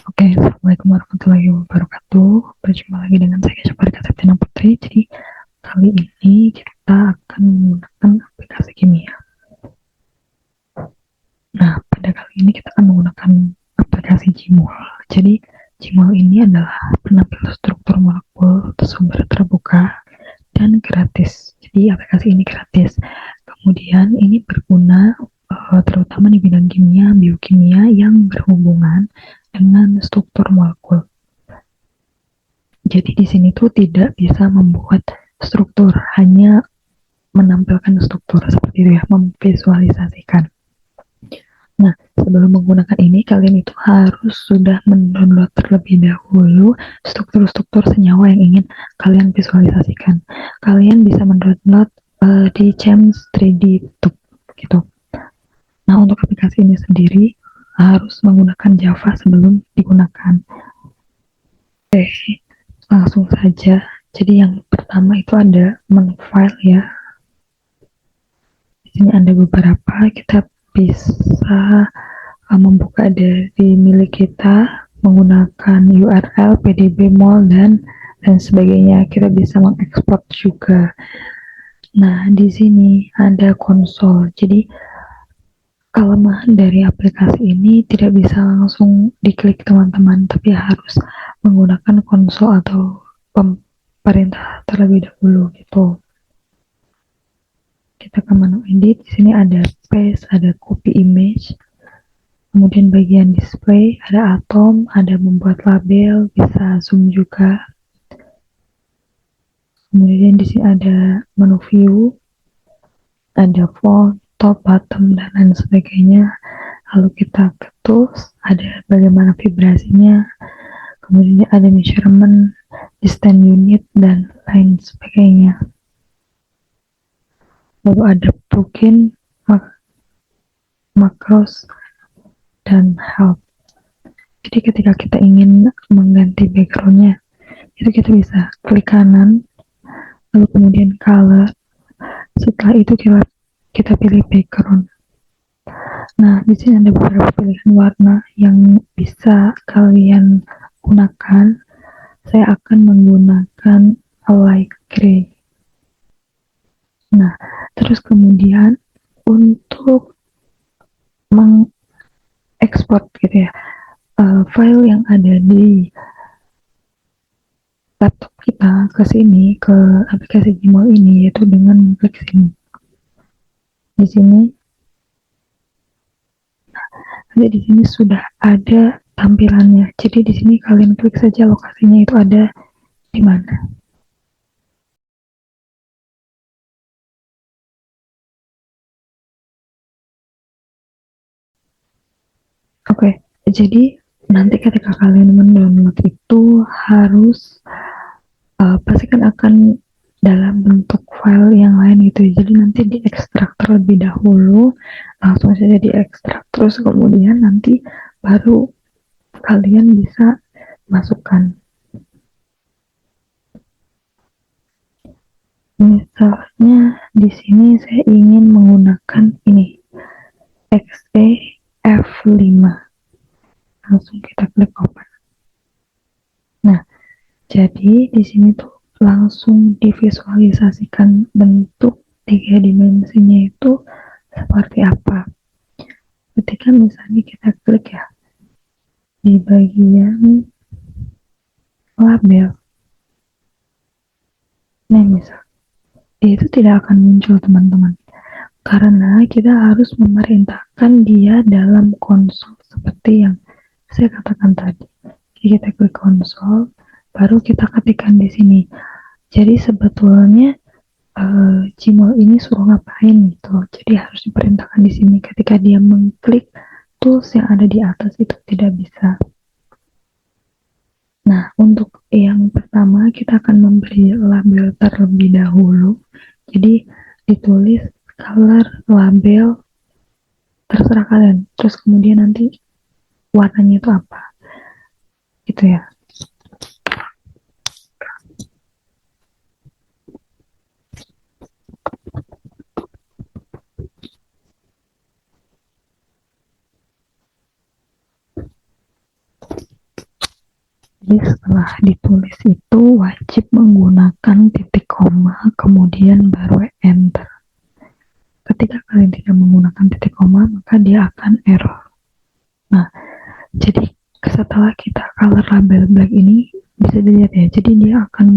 Oke, Assalamualaikum warahmatullahi wabarakatuh. Berjumpa lagi dengan saya Syafari Septina Putri. Jadi kali ini kita akan menggunakan aplikasi kimia. Nah, pada kali ini kita akan menggunakan aplikasi Gmol. Jadi Gmol ini adalah penampil struktur molekul sumber terbuka dan gratis. Jadi aplikasi ini gratis. Kemudian ini berguna terutama di bidang kimia, biokimia yang berhubungan dengan struktur molekul. Jadi di sini tuh tidak bisa membuat struktur, hanya menampilkan struktur seperti itu ya, memvisualisasikan. Nah, sebelum menggunakan ini, kalian itu harus sudah mendownload terlebih dahulu struktur-struktur senyawa yang ingin kalian visualisasikan. Kalian bisa mendownload di Chems 3D Tube gitu. Nah, untuk aplikasi ini sendiri harus menggunakan Java sebelum digunakan. Oke, langsung saja. Jadi yang pertama itu ada menu file ya. Di sini ada beberapa, kita bisa membuka dari milik kita menggunakan URL, PDB, mol dan sebagainya. Kita bisa mengekspor juga. Nah, di sini ada konsol. Jadi kelemahan dari aplikasi ini tidak bisa langsung diklik teman-teman, tapi harus menggunakan konsol atau perintah terlebih dahulu gitu. Kita ke menu edit, di sini ada paste, ada copy image, kemudian bagian display, ada atom, ada membuat label, bisa zoom juga. Kemudian di sini ada menu view, ada font, top, bottom, dan lain sebagainya. Lalu kita ke tools, ada bagaimana vibrasinya, kemudian ada measurement, distance unit, dan lain sebagainya. Lalu ada plugin, macros, dan help. Jadi ketika kita ingin mengganti backgroundnya, itu kita bisa klik kanan, lalu kemudian color. Setelah itu kita pilih background. Nah, di sini ada beberapa pilihan warna yang bisa kalian gunakan. Saya akan menggunakan light gray. Nah, terus kemudian untuk mengekspor gitu ya, file yang ada di laptop kita ke sini, ke aplikasi Gmol ini, yaitu dengan mengklik sini. Di sini, nanti di sini sudah ada tampilannya. Jadi di sini kalian klik saja lokasinya itu ada di mana. Oke, jadi nanti ketika kalian mendownload itu harus pastikan akan dalam bentuk file yang lain gitu. Jadi nanti diekstrak terlebih dahulu, langsung saja diekstrak, terus kemudian nanti baru kalian bisa masukkan. Misalnya di sini saya ingin menggunakan ini XEF5. Langsung kita klik open. Nah, jadi di sini tuh langsung divisualisasikan bentuk tiga dimensinya itu seperti apa. Ketika misalnya kita klik ya di bagian label, nah misal itu tidak akan muncul teman-teman, karena kita harus memerintahkan dia dalam konsol seperti yang saya katakan tadi. Jadi kita klik konsol, baru kita ketikkan di sini. Jadi sebetulnya Gmail ini suruh ngapain gitu. Jadi harus diperintahkan di sini. Ketika dia mengklik tools yang ada di atas itu tidak bisa. Nah, untuk yang pertama kita akan memberi label terlebih dahulu. Jadi ditulis color label terserah kalian. Terus kemudian nanti warnanya itu apa. Gitu ya. Jadi setelah ditulis itu wajib menggunakan titik koma, kemudian baru enter. Ketika kalian tidak menggunakan titik koma, maka dia akan error. Nah, jadi setelah kita color label black ini bisa dilihat ya. Jadi dia akan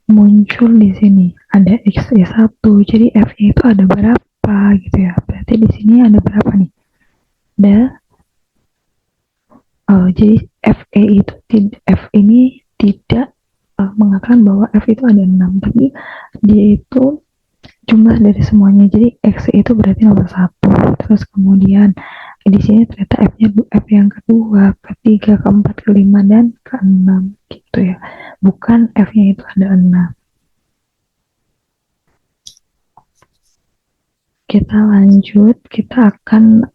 muncul di sini ada XE1. Jadi F-nya itu ada berapa gitu ya. Berarti di sini ada berapa nih? Ada jadi F ini tidak mengatakan bahwa F itu ada 6, tapi dia itu jumlah dari semuanya. Jadi X itu berarti nomor 1. Terus kemudian di sini ternyata F-nya F yang kedua, ketiga, keempat, kelima, dan keenam gitu ya. Bukan F-nya itu ada 6. Kita lanjut, kita akan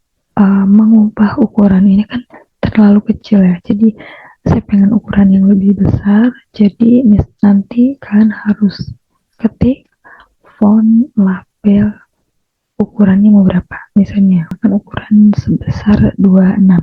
mengubah ukuran ini kan terlalu kecil ya. Jadi saya pengen ukuran yang lebih besar. Jadi nanti kalian harus ketik font label ukurannya mau berapa. Misalnya akan ukuran sebesar 26.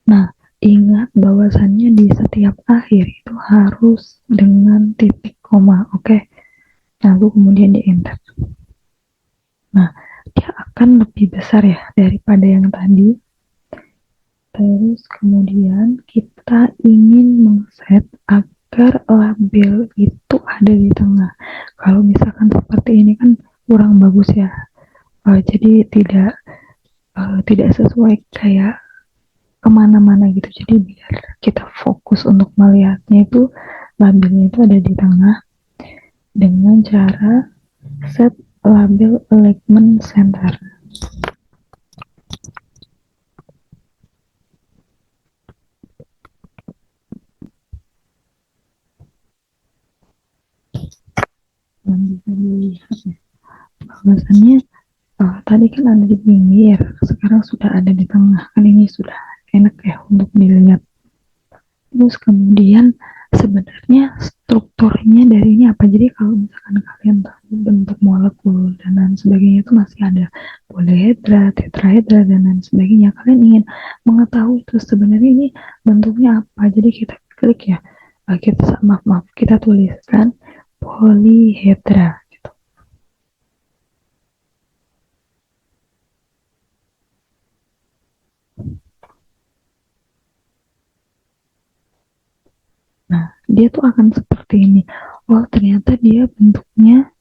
Nah, ingat bahwasannya di setiap akhir itu harus dengan titik koma, oke? Lalu kemudian di enter. Nah, dia akan lebih besar ya daripada yang tadi. Terus kemudian kita ingin mengset agar label itu ada di tengah. Kalau misalkan seperti ini kan kurang bagus ya. Jadi tidak sesuai kayak kemana-mana gitu. Jadi biar kita fokus untuk melihatnya itu labelnya itu ada di tengah dengan cara set label alignment center. Dan bisa dilihat ya bahwasannya tadi kan ada di pinggir, sekarang sudah ada di tengah. Kan ini sudah enak ya untuk dilihat. Terus kemudian sebenarnya strukturnya dari ini apa? Jadi kalau misalkan kalian tahu bentuk molekul dan lain sebagainya itu masih ada polihedra, tetrahedra dan lain sebagainya. Kalian ingin mengetahui itu sebenarnya ini bentuknya apa? Jadi kita klik ya, kita tuliskan polihedra. Nah, dia tuh akan seperti ini. Oh, ternyata dia bentuknya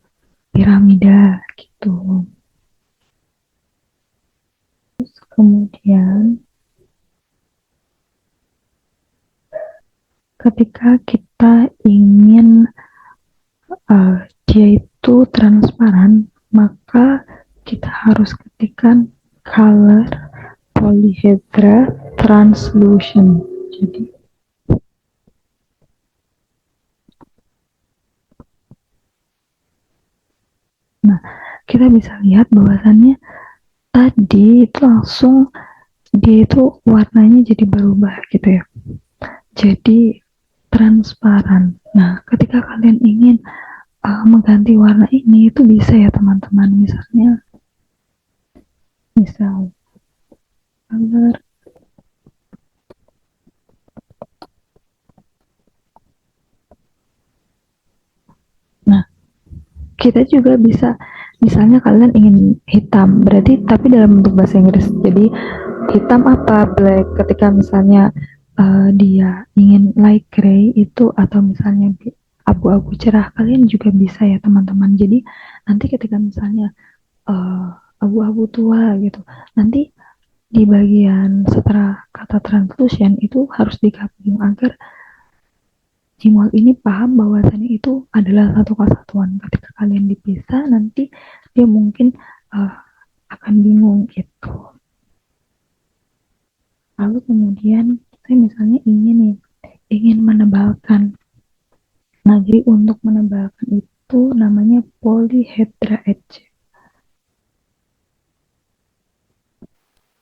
piramida gitu. Terus kemudian ketika kita ingin dia itu transparan, maka kita harus ketikkan color polyhedra translucent. Jadi nah, kita bisa lihat bahwasannya tadi itu langsung dia itu warnanya jadi berubah gitu ya. Jadi transparan. Nah, ketika kalian ingin mengganti warna ini itu bisa ya teman-teman. Misal color. Nah, kita juga bisa misalnya kalian ingin hitam, berarti tapi dalam bentuk bahasa Inggris. Jadi hitam apa? Black. Ketika misalnya dia ingin light gray itu atau misalnya abu-abu cerah, kalian juga bisa ya teman-teman. Jadi nanti ketika misalnya abu-abu tua gitu, nanti di bagian setelah kata translucent itu harus digabung agar Jimwal ini paham bahwasannya itu adalah satu kesatuan. Ketika kalian dipisah, nanti dia mungkin uh, akan bingung gitu. Lalu kemudian saya misalnya ingin menebalkan. Nah, jadi untuk menebalkan itu namanya polyhedra edge.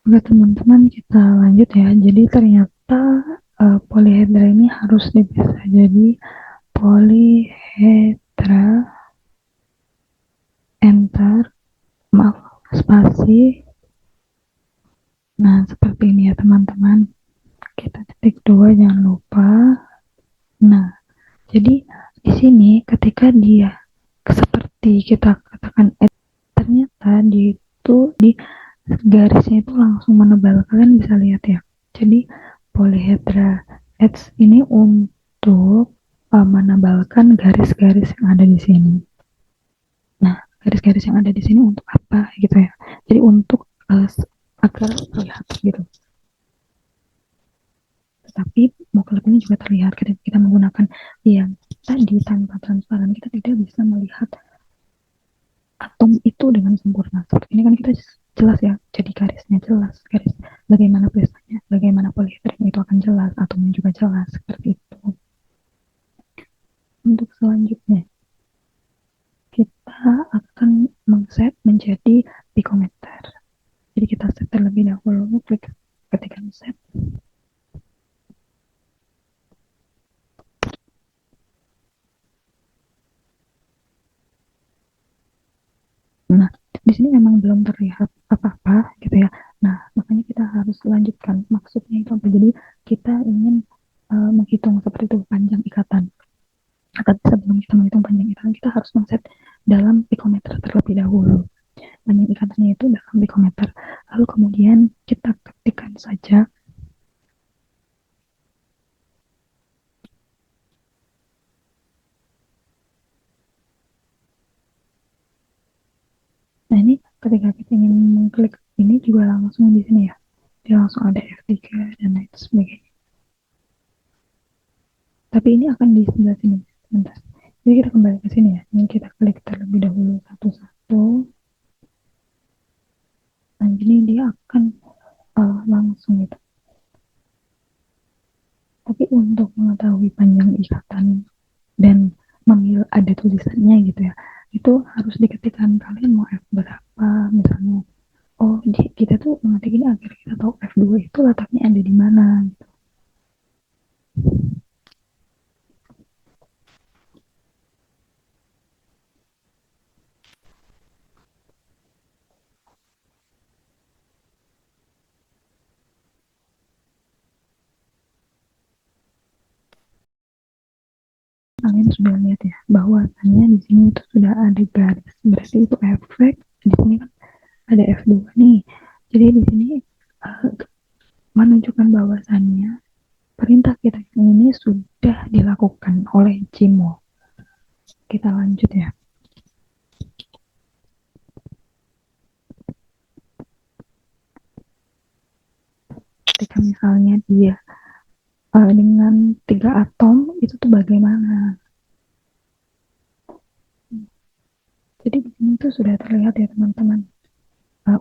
Oke teman-teman, kita lanjut ya. Jadi ternyata polyhedra ini harus dipisah. Jadi Polyhedra, enter, maaf, spasi. Nah, seperti ini ya teman-teman. Kita ketik 2, jangan lupa. Nah, jadi di sini ketika dia seperti kita katakan ternyata dia itu di garisnya itu langsung menebal. Kalian bisa lihat ya. Jadi polyhedra X ini untuk menebalkan garis-garis yang ada di sini. Nah, garis-garis yang ada di sini untuk apa gitu ya? Jadi untuk agar terlihat gitu. Tetapi mau kelebihannya juga terlihat ketika kita menggunakan yang tadi tanpa transparan, kita tidak bisa melihat atom itu dengan sempurna. Seperti ini kan kita jelas ya, jadi garisnya jelas, garis bagaimana tulisannya, bagaimana polyhedranya itu akan jelas, atomnya juga jelas, seperti itu. Untuk selanjutnya, kita akan mengset menjadi picometer. Jadi kita set terlebih dahulu, klik ketika set. Nah, di sini memang belum terlihat apa-apa gitu ya. Nah, makanya kita harus lanjutkan. Maksudnya itu apa? Jadi kita ingin menghitung seperti itu panjang ikatan. Tapi sebelum kita menghitung panjang ikatan, kita harus men-set dalam picometer terlebih dahulu. Panjang ikatannya itu dalam picometer. Lalu kemudian kita ketikkan saja nah ini ketika kita ingin mengklik ini juga langsung di sini ya. Dia langsung ada F3 dan lain sebagainya. Tapi ini akan di sebelah sini. Sebentar. Jadi kita kembali ke sini ya. Ini kita klik terlebih dahulu satu-satu. Nah, jadi dia akan langsung itu. Tapi untuk mengetahui panjang ikatan dan memilih ada tulisannya gitu ya, itu harus diketikkan kalian mau F berapa misalnya. Oh, kita tuh mengetik ini agar kita tahu F2 itu letaknya ada di mana gitu. Kalian sudah lihat ya bahwasannya di sini itu sudah ada garis, berarti itu efek. Di sini kan ada F2 nih, jadi di sini menunjukkan bahwasannya perintah kita ini sudah dilakukan oleh Gmol. Kita lanjut ya. Ketika misalnya dia dengan 3 atom itu tuh bagaimana? Jadi di sini tuh sudah terlihat ya teman-teman.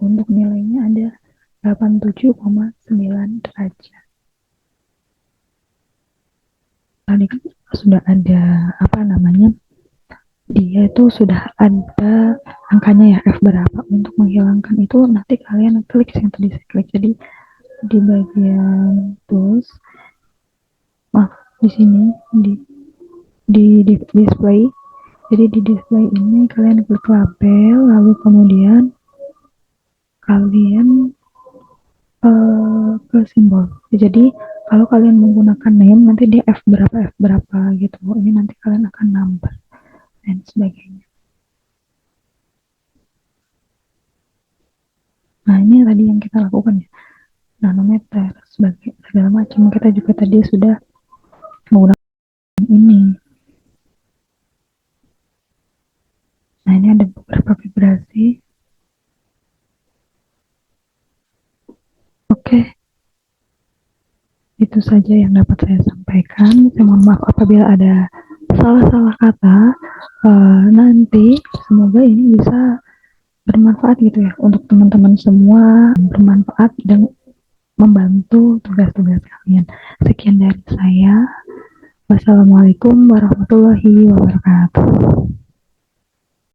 Untuk nilainya ada 87,9 derajat. Tadi kan sudah ada apa namanya? Dia itu sudah ada angkanya ya F berapa. Untuk menghilangkan itu nanti kalian klik yang tadi saya klik. Jadi di bagian tools, maaf di sini di display. Jadi di display ini kalian klik label, lalu kemudian kalian ke simbol. Jadi kalau kalian menggunakan name nanti dia F berapa gitu. Ini nanti kalian akan nambah dan sebagainya. Nah, ini tadi yang kita lakukan ya. Nanometer sebagai segala macam. Kita juga tadi sudah menggunakan ini. Nah, ini ada beberapa vibrasi. Oke. Itu saja yang dapat saya sampaikan. Saya mohon maaf apabila ada salah-salah kata. Nanti semoga ini bisa bermanfaat gitu ya untuk teman-teman semua, bermanfaat dan membantu tugas-tugas kalian. Sekian dari saya. Wassalamualaikum warahmatullahi wabarakatuh.